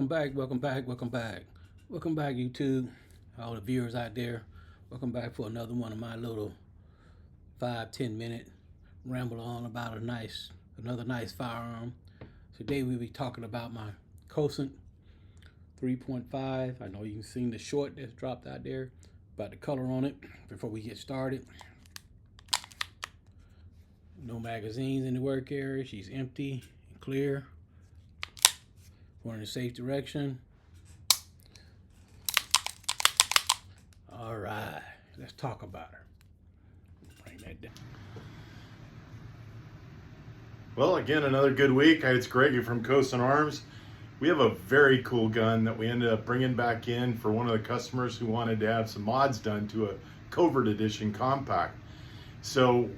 Welcome back, YouTube. All the viewers out there. Welcome back for another one of my little 5-10 minute ramble on about another nice firearm. Today we'll be talking about my Cosaint 3.5. I know you've seen the short that's dropped out there about the color on it. Before we get started, no magazines in the work area. She's empty and clear. Going in a safe direction. All right, let's talk about her. Bring that down. Well, again, another good week. It's Greg from Cosaint Arms. We have a very cool gun that we ended up bringing back in for one of the customers who wanted to have some mods done to a Kovert edition compact. So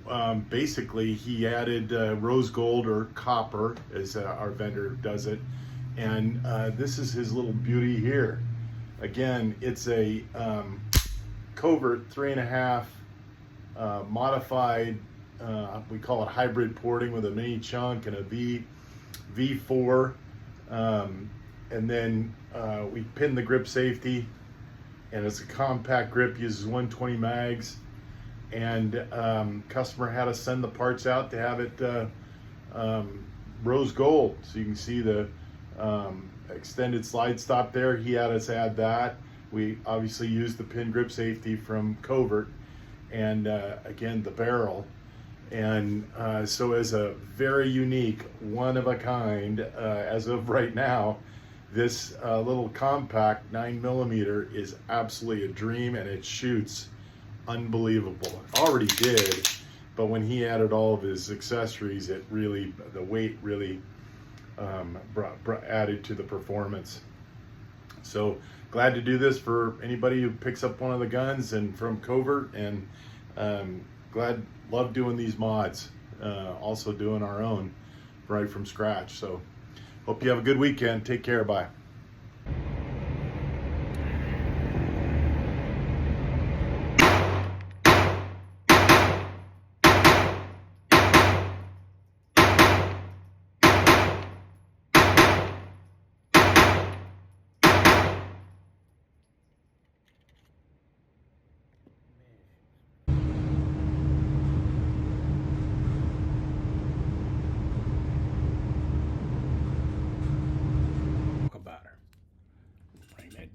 basically he added rose gold or copper, as our vendor does it. And this is his little beauty here. Again, it's a Kovert 3.5 modified, we call it hybrid porting with a mini chunk and a V4. And then we pin the grip safety, and it's a compact grip, uses 120 mags. And customer had us send the parts out to have it rose gold. So you can see the extended slide stop there. He had us add that. We obviously used the pin grip safety from Kovert, and again the barrel. And so as a very unique, one of a kind, as of right now, this little compact 9mm is absolutely a dream, and it shoots unbelievable. It already did, but when he added all of his accessories, it really, the weight really added to the performance. So glad to do this for anybody who picks up one of the guns and from Kovert, and love doing these mods, also doing our own right from scratch. So hope you have a good weekend. Take care. Bye.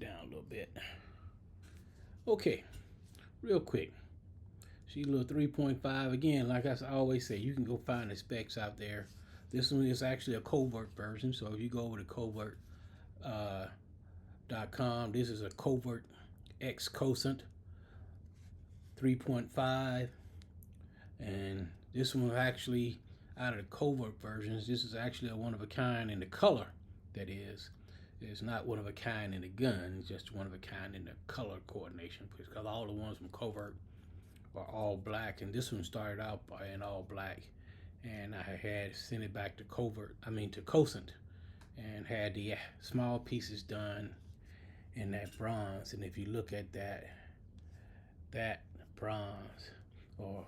Down a little bit. Okay, real quick. She's a little 3.5. Again, like I always say, you can go find the specs out there. This one is actually a Kovert version, so if you go over to Kovert.com, this is a Kovert X Cosaint 3.5, and this one actually, out of the Kovert versions, this is actually a one of a kind in the color. That is. It's not one of a kind in the gun, it's just one of a kind in the color coordination, because all the ones from Kovert are all black, and this one started out in all black, and I had sent it back to Cosaint, and had the small pieces done in that bronze. And if you look at that bronze or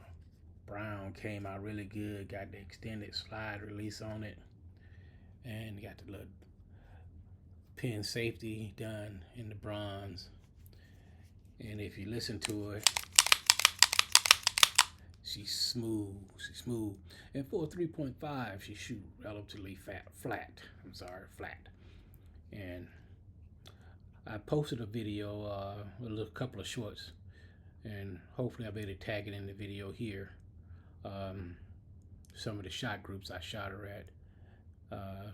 brown came out really good, got the extended slide release on it, and got the little pin safety done in the bronze. And if you listen to it, she's smooth. And for a 3.5, she shoot relatively flat. And I posted a video with a couple of shorts, and hopefully I'll be able to tag it in the video here. Some of the shot groups I shot her at.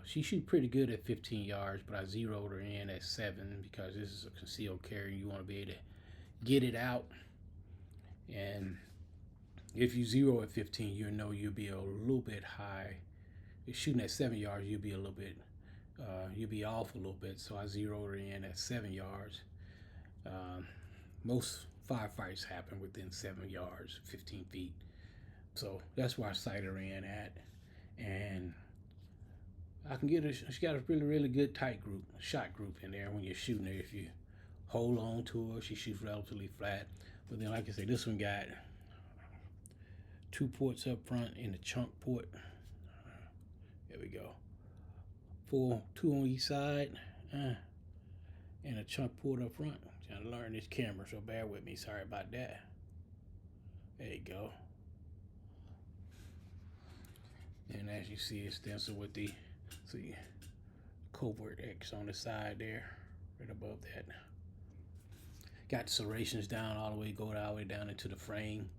She shoot pretty good at 15 yards, but I zeroed her in at 7 because this is a concealed carry. You want to be able to get it out, and if you zero at 15, you know you'll be a little bit high. If shooting at 7 yards, you'll be a little bit, you'll be off a little bit. So I zeroed her in at 7 yards. Most firefights happen within 7 yards, 15 feet. So that's where I sighted her in at, and I can get her. She got a really good tight shot group in there when you're shooting her. If you hold on to her, she shoots relatively flat. But then, like I say, this one got 2 ports up front in the chunk port. There we go. 2 on each side, and a chunk pulled up front. I'm trying to learn this camera, so bear with me. Sorry about that. There you go. And as you see, it's stencil with the Kovert X on the side there, right above that. Got the serrations down all the way, go all the way down into the frame.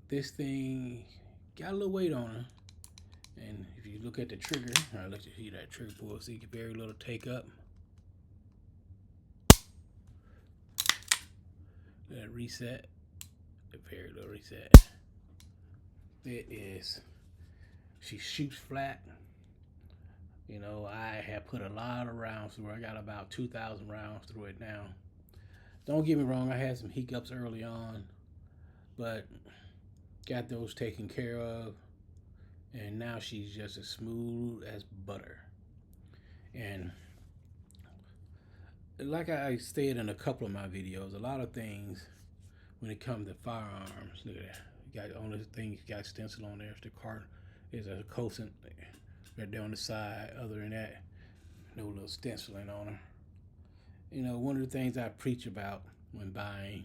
This thing got a little weight on her. And if you look at the trigger, I'll let you see that trigger pull, see very little take up. That reset, the very little reset. It is, she shoots flat. You know, I have put a lot of rounds through it. I got about 2,000 rounds through it now. Don't get me wrong, I had some hiccups early on, but got those taken care of. And now she's just as smooth as butter. And like I stated in a couple of my videos, a lot of things when it comes to firearms, look at that. You got the only thing you got stencil on there is the cart is a Cosaint right there on the side. Other than that, no little stenciling on her. You know, one of the things I preach about when buying,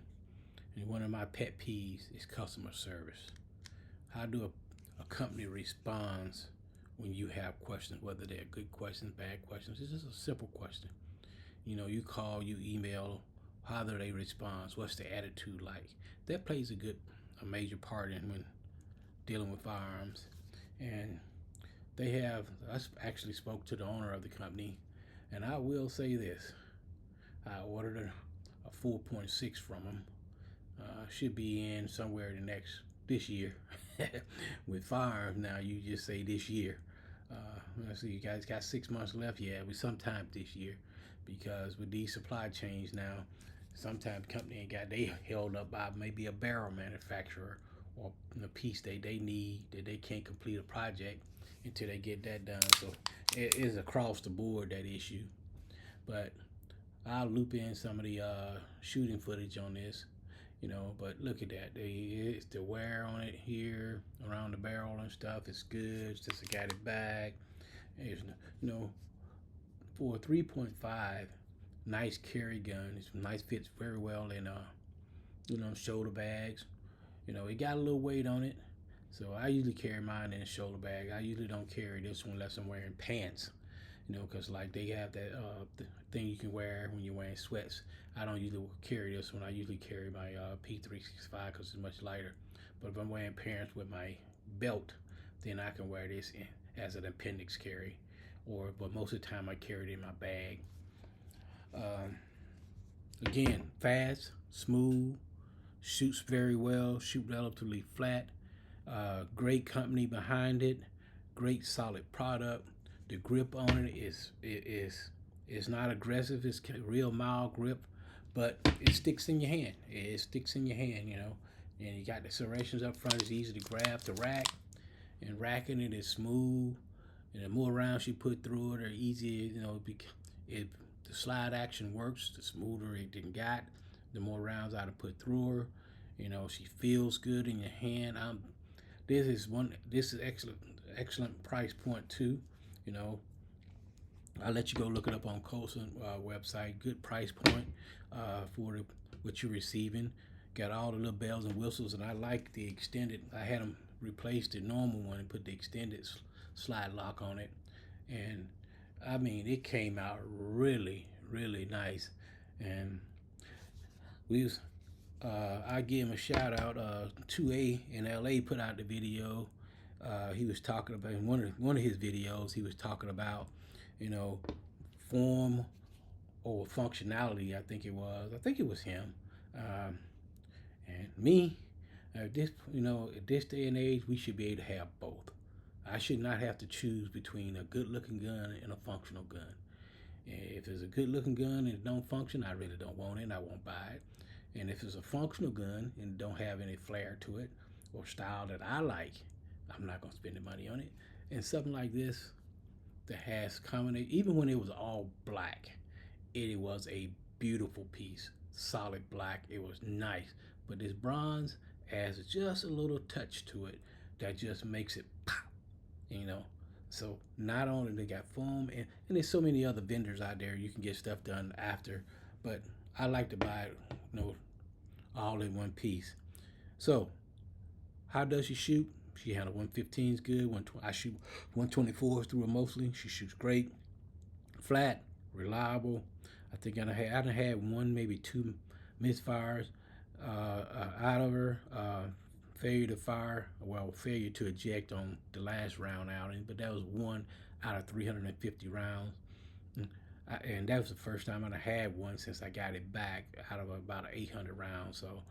and one of my pet peeves, is customer service. How do a company responds when you have questions, whether they're good questions, bad questions? This is a simple question. You know, you call, you email, how do they respond? What's the attitude like? That plays a major part in when dealing with firearms. And I actually spoke to the owner of the company, and I will say this. I ordered a 4.6 from him. Should be in somewhere this year. With firearms now, you just say this year. Let's see, you guys got 6 months left. Yeah, we sometime this year, because with these supply chains now, sometimes company they held up by maybe a barrel manufacturer or a piece they need that they can't complete a project until they get that done. So it is across the board, that issue. But I'll loop in some of the shooting footage on this. You know, but look at that. It's the wear on it here around the barrel and stuff. It's good. It's just a guided bag. It's, you know, for a 3.5, nice carry gun. It's nice, fits very well in shoulder bags. You know, it got a little weight on it, so I usually carry mine in a shoulder bag. I usually don't carry this one unless I'm wearing pants. You know, because like they have that thing you can wear when you're wearing sweats. I don't usually carry this one. I usually carry my P365 because it's much lighter. But if I'm wearing pants with my belt, then I can wear this as an appendix carry. But most of the time I carry it in my bag. Again, fast, smooth, shoots very well, shoot relatively flat. Great company behind it. Great solid product. The grip on it is not aggressive. It's real mild grip, but it sticks in your hand. It sticks in your hand, you know. And you got the serrations up front. It's easy to grab the rack, and racking it is smooth. And the more rounds you put through it, the easier, you know. The slide action works. The smoother it got, the more rounds I put through her. You know, she feels good in your hand. This is excellent price point too. You know, I'll let you go look it up on Cosaint website. Good price point for what you're receiving. Got all the little bells and whistles, and I like the extended. I had them replace the normal one and put the extended slide lock on it, and I mean, it came out really, really nice. And I give him a shout out. 2A in LA put out the video. He was talking about in one of his videos. He was talking about, you know, form or functionality. I think it was him. And me, at this day and age, we should be able to have both. I should not have to choose between a good-looking gun and a functional gun. If it's a good-looking gun and it don't function, I really don't want it, and I won't buy it. And if it's a functional gun and don't have any flair to it or style that I like, I'm not going to spend the money on it. And something like this that has combination, even when it was all black, it was a beautiful piece, solid black. It was nice. But this bronze adds just a little touch to it that just makes it pop, you know. So not only they got foam, and there's so many other vendors out there you can get stuff done after, but I like to buy it, all in one piece. So how does she shoot? She handle 115s good. I shoot 124s through her mostly. She shoots great, flat, reliable. I think I done had one, maybe two misfires out of her. Failure to fire, well, failure to eject on the last round outing, but that was one out of 350 rounds. And that was the first time I had one since I got it back out of about 800 rounds. So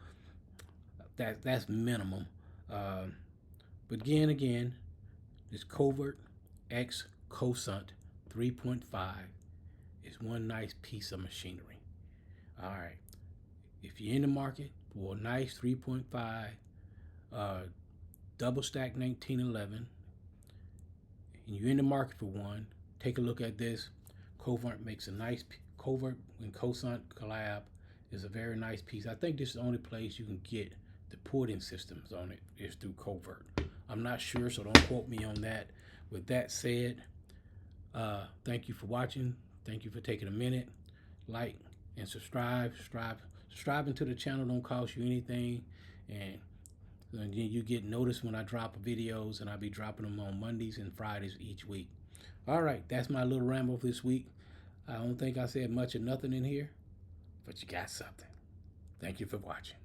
that's minimum. But again, this Kovert X Cosaint 3.5 is one nice piece of machinery. All right, if you're in the market for a nice 3.5 double stack 1911, and you're in the market for one, take a look at this. Kovert makes a nice Kovert and Cosaint collab is a very nice piece. I think this is the only place you can get the porting systems on it is through Kovert. I'm not sure, so don't quote me on that. With that said, thank you for watching. Thank you for taking a minute. Like and subscribe. Subscribing to the channel don't cost you anything, and then you get noticed when I drop videos, and I'll be dropping them on Mondays and Fridays each week. All right, that's my little ramble this week. I don't think I said much or nothing in here, but you got something. Thank you for watching.